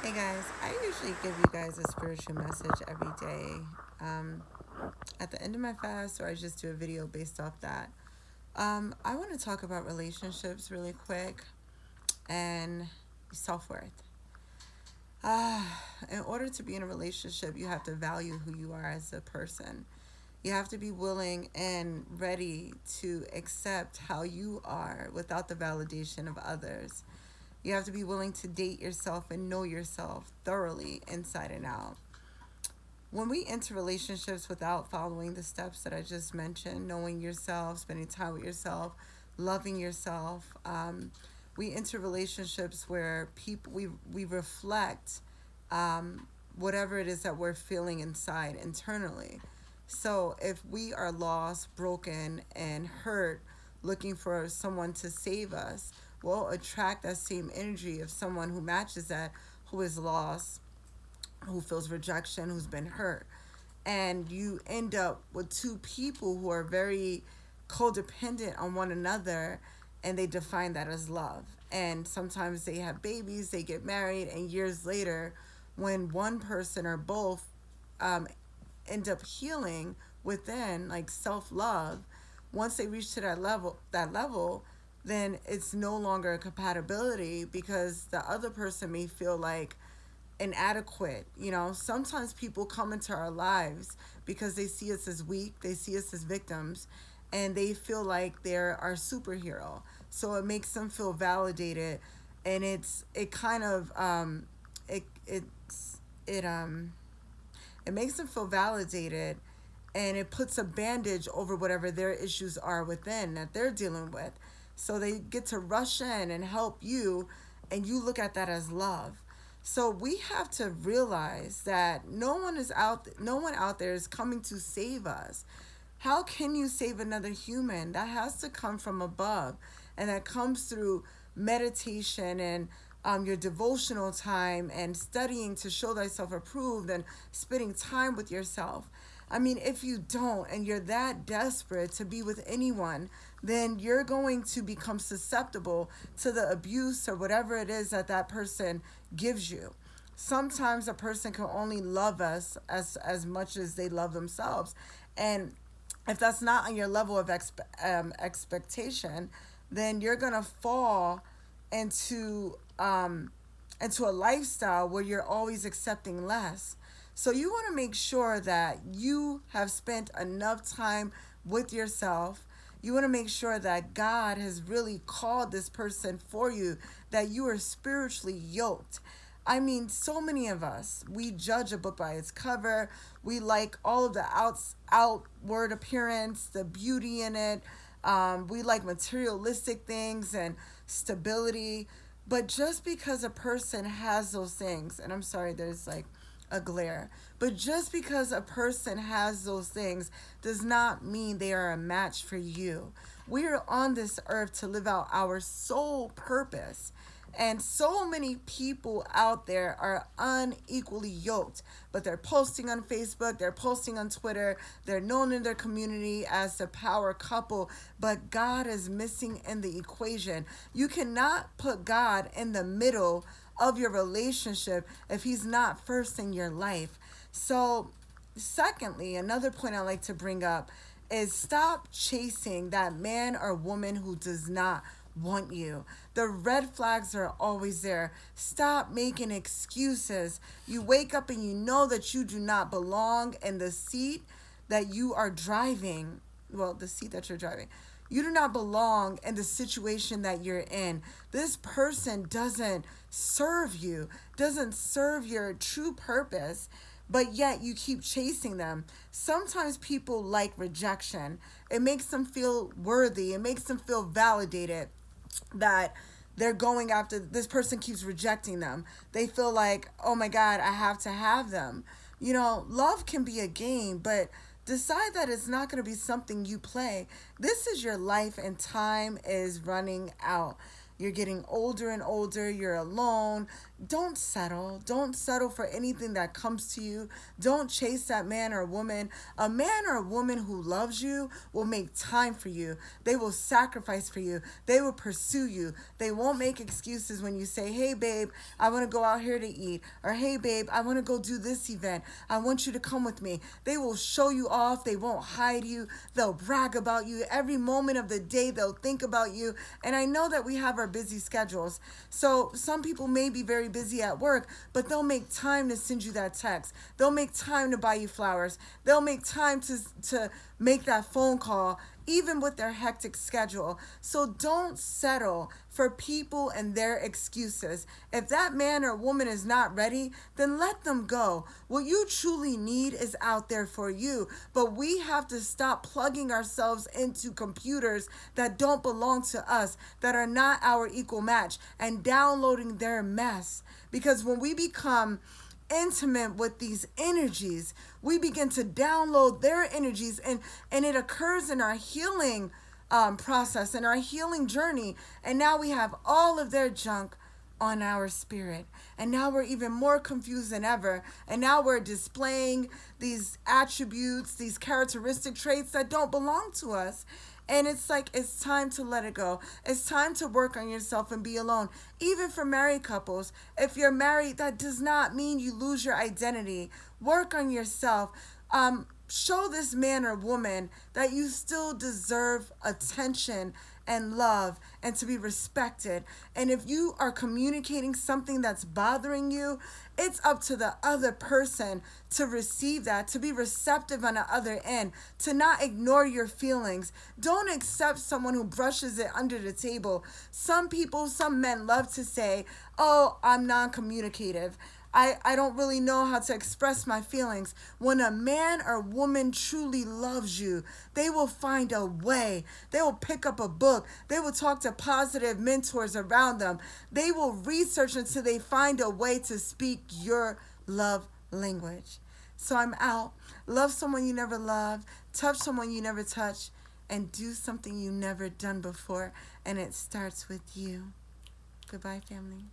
Hey guys, I usually give you guys a spiritual message every day um, at the end of my fast, or I just do a video based off that. I want to talk about relationships really quick and self worth. In order to be in a relationship, you have to value who you are as a person. You have to be willing and ready to accept how you are without the validation of others. You have to be willing to date yourself and know yourself thoroughly inside and out. When we enter relationships without following the steps that I just mentioned, knowing yourself, spending time with yourself, loving yourself, we enter relationships where we reflect whatever it is that we're feeling inside internally. So if we are lost, broken, and hurt, looking for someone to save us, we'll attract that same energy of someone who matches that, who is lost, who feels rejection, who's been hurt. And you end up with two people who are very codependent on one another, and they define that as love. And sometimes they have babies, they get married, and years later, when one person or both um, end up healing within, like self love, once they reach to that level, then it's no longer a compatibility because the other person may feel like inadequate. Sometimes people come into our lives because they see us as weak, they see us as victims, and they feel like they're our superhero. So it makes them feel validated, and it kind of it it's it makes them feel validated, and it puts a bandage over whatever their issues are within that they're dealing with. So they get to rush in and help you, and you look at that as love. So we have to realize that no one out there is coming to save us. How can you save another human? That has to come from above, and that comes through meditation and your devotional time and studying to show thyself approved and spending time with yourself. I mean, if you don't and you're that desperate to be with anyone, then you're going to become susceptible to the abuse or whatever it is that that person gives you. Sometimes a person can only love us as much as they love themselves. And if that's not on your level of expectation, then you're going to fall into into a lifestyle where you're always accepting less. So you want to make sure that you have spent enough time with yourself. You want to make sure that God has really called this person for you, that you are spiritually yoked. I mean, so many of us, we judge a book by its cover. We like all of the outward appearance, the beauty in it. We like materialistic things and stability. But just because a person has those things, and I'm sorry, there's like a glare, but just because a person has those things does not mean they are a match for you. We are on this earth to live out our sole purpose. And so many people out there are unequally yoked, but they're posting on Facebook, they're posting on Twitter, they're known in their community as the power couple, but God is missing in the equation. You cannot put God in the middle of your relationship if He's not first in your life. So, secondly, another point I like to bring up is stop chasing that man or woman who does not want you. The red flags are always there. Stop making excuses. You wake up and you know that you do not belong in the seat that you are driving. Well, the seat that you're driving. You do not belong in the situation that you're in. This person doesn't serve you, doesn't serve your true purpose, but yet you keep chasing them. Sometimes people like rejection. It makes them feel worthy, it makes them feel validated that they're going after this person keeps rejecting them. They feel like, oh my God, I have to have them. Love can be a game, but decide that it's not going to be something you play. This is your life, and time is running out. You're getting older and older. You're alone. don't settle. Don't settle for anything that comes to you. Don't chase that man or woman. A man or a woman who loves you will make time for you. They will sacrifice for you. They will pursue you. They won't make excuses when you say, hey, babe, I want to go out here to eat. Or, hey, babe, I want to go do this event. I want you to come with me. They will show you off. They won't hide you. They'll brag about you. Every moment of the day, they'll think about you. And I know that we have our busy schedules. So some people may be very busy at work, but they'll make time to send you that text. They'll make time to buy you flowers. They'll make time to make that phone call, even with their hectic schedule. So don't settle for people and their excuses. If that man or woman is not ready, then let them go. What you truly need is out there for you. But we have to stop plugging ourselves into computers that don't belong to us, that are not our equal match, and downloading their mess. Because when we become intimate with these energies, we begin to download their energies, and it occurs in our healing process, in our healing journey. And now we have all of their junk on our spirit, and now we're even more confused than ever, and now we're displaying these attributes, these characteristic traits that don't belong to us. And it's like, it's time to let it go. It's time to work on yourself and be alone. Even for married couples, if you're married, that does not mean you lose your identity. Work on yourself. Show this man or woman that you still deserve attention and love and to be respected. And if you are communicating something that's bothering you, it's up to the other person to receive that, to be receptive on the other end, to not ignore your feelings. Don't accept someone who brushes it under the table. Some people, some men love to say, oh, I'm non-communicative. I don't really know how to express my feelings. When a man or woman truly loves you, they will find a way. They will pick up a book. They will talk to positive mentors around them. They will research until they find a way to speak your love language. So I'm out. Love someone you never loved. Touch someone you never touched. And do something you never done before. And it starts with you. Goodbye, family.